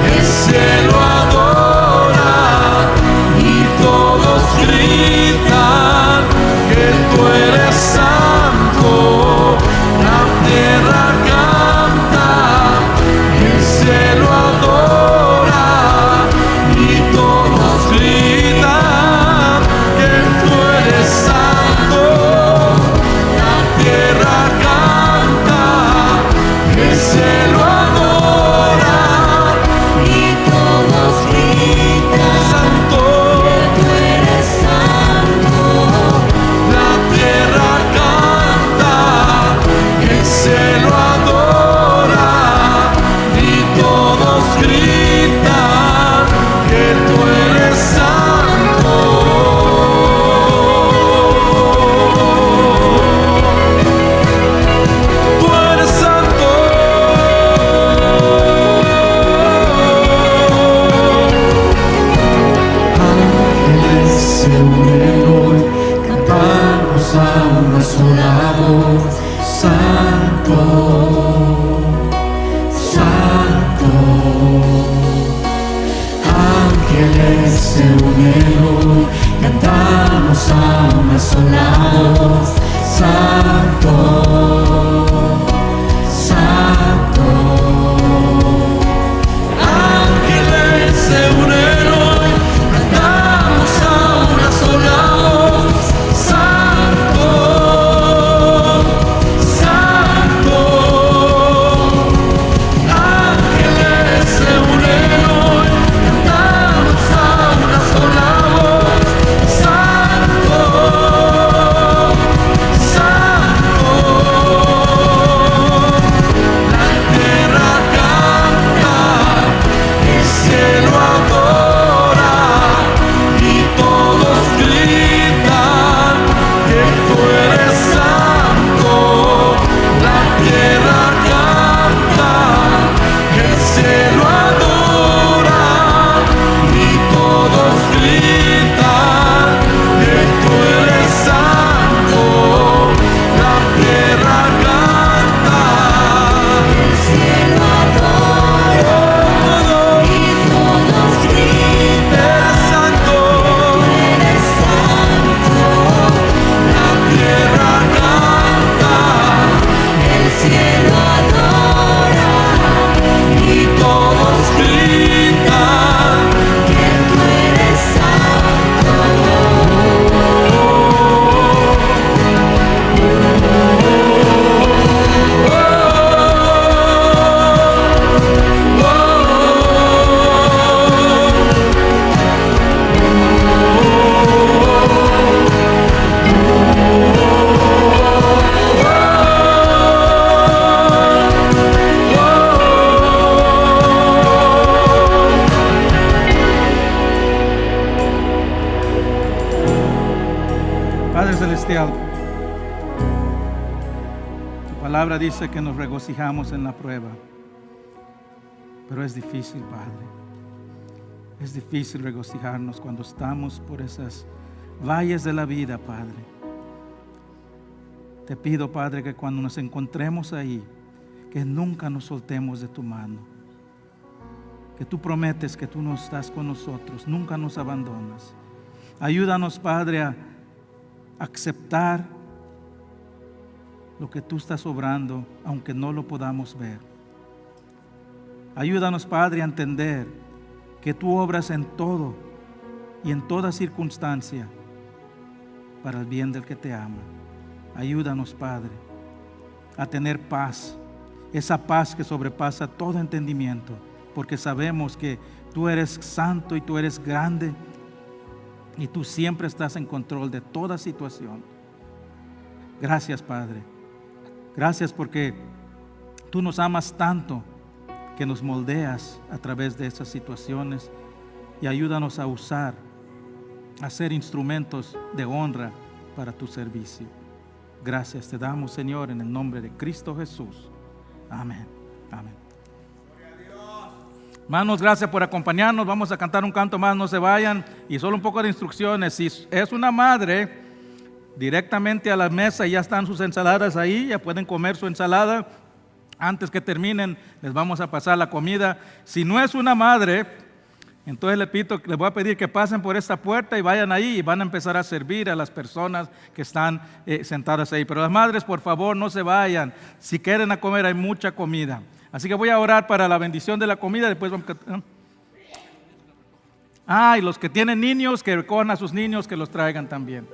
el cielo adora y todos gritan que tú eres santo. La tierra canta, el cielo adora. Todos gritan que tú eres santo. La tierra canta, el cielo adora y todos gritan santo. Que tú eres santo. La tierra canta, el cielo adora y todos gritan que tú eres santo. Tú eres santo. Ángeles se unen hoy, cantamos a una sola voz. Santo, santo. Ángeles se unen hoy, cantamos a una sola voz. Santo, Santo. Ángeles se unen hoy, cantamos a una sola voz. Santo, Santo. Ángeles se unen hoy, cantamos a una sola voz. Santo, Santo. La tierra canta, el cielo adora y todos gritan que tú eres santo. La tierra canta, el cielo adora y todos gritan que tú eres santo. La tierra canta, el cielo adora y todos gritan, santo, eres santo. La tierra canta, el cielo adora y todos gritan que tú eres santo. Padre Celestial, tu palabra dice que nos regocijamos en la prueba, pero es difícil, Padre. Es difícil regocijarnos cuando estamos por esas valles de la vida, Padre. Te pido, Padre, que cuando nos encontremos ahí, que nunca nos soltemos de tu mano. Que tú prometes que tú no estás con nosotros, nunca nos abandonas. Ayúdanos, Padre, a aceptar lo que tú estás obrando, aunque no lo podamos ver. Ayúdanos, Padre, a entender que tú obras en todo y en toda circunstancia para el bien del que te ama. Ayúdanos, Padre, a tener paz, esa paz que sobrepasa todo entendimiento, porque sabemos que tú eres santo y tú eres grande y tú siempre estás en control de toda situación. Gracias, Padre. Gracias porque tú nos amas tanto que nos moldeas a través de esas situaciones y ayúdanos a usar, a ser instrumentos de honra para tu servicio. Gracias te damos, Señor, en el nombre de Cristo Jesús. Amén. Amén. Hermanos, gracias por acompañarnos. Vamos a cantar un canto más, no se vayan. Y solo un poco de instrucciones. Si es una madre, directamente a la mesa, ya están sus ensaladas ahí, ya pueden comer su ensalada. Antes que terminen, les vamos a pasar la comida. Si no es una madre, entonces les voy a pedir que pasen por esta puerta y vayan ahí y van a empezar a servir a las personas que están sentadas ahí. Pero las madres, por favor, no se vayan. Si quieren a comer, hay mucha comida. Así que voy a orar para la bendición de la comida. Después vamos a... y los que tienen niños, que recojan a sus niños, que los traigan también.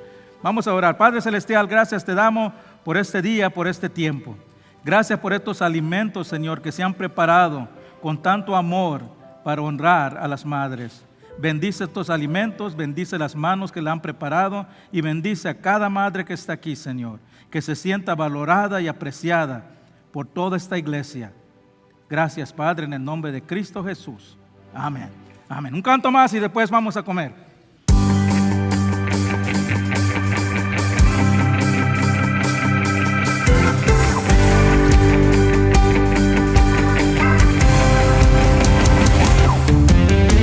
Vamos a orar. Padre Celestial, gracias te damos por este día, por este tiempo. Gracias por estos alimentos, Señor, que se han preparado con tanto amor para honrar a las madres. Bendice estos alimentos, bendice las manos que la han preparado y bendice a cada madre que está aquí, Señor, que se sienta valorada y apreciada por toda esta iglesia. Gracias, Padre, en el nombre de Cristo Jesús. Amén. Amén. Un canto más y después vamos a comer.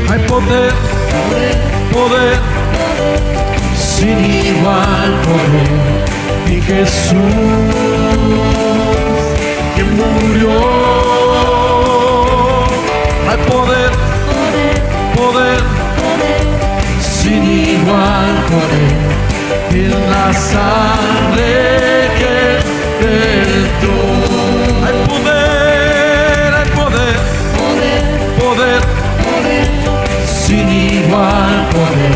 Hay poder, poder, sin igual poder, en Jesús que murió. Hay poder, poder, sin igual poder, en la sangre perdón. Hay poder, poder, sin igual poder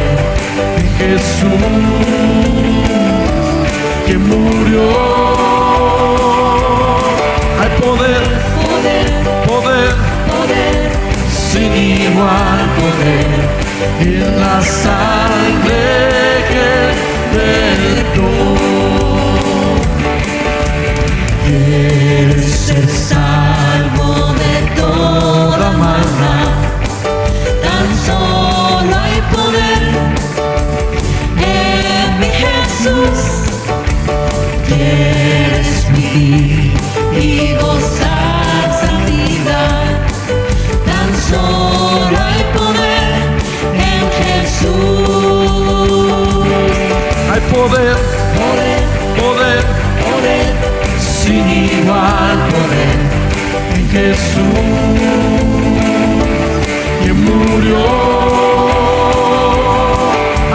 en Jesús que murió. Hay poder, sin igual poder en la sangre que perdona. Quieres ser salvo de toda maldad, tan solo hay poder en mi Jesús. Quieres vivir y gozar santidad, tan solo hay poder en Jesús. Hay poder, sin igual poder en Jesús que murió.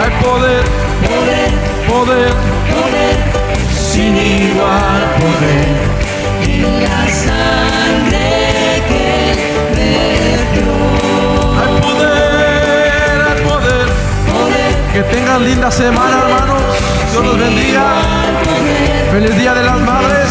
Hay poder, sin igual poder en la sangre que perdió. Hay poder. Que tengan linda semana, hermanos. Dios los bendiga. Feliz Día de las Madres.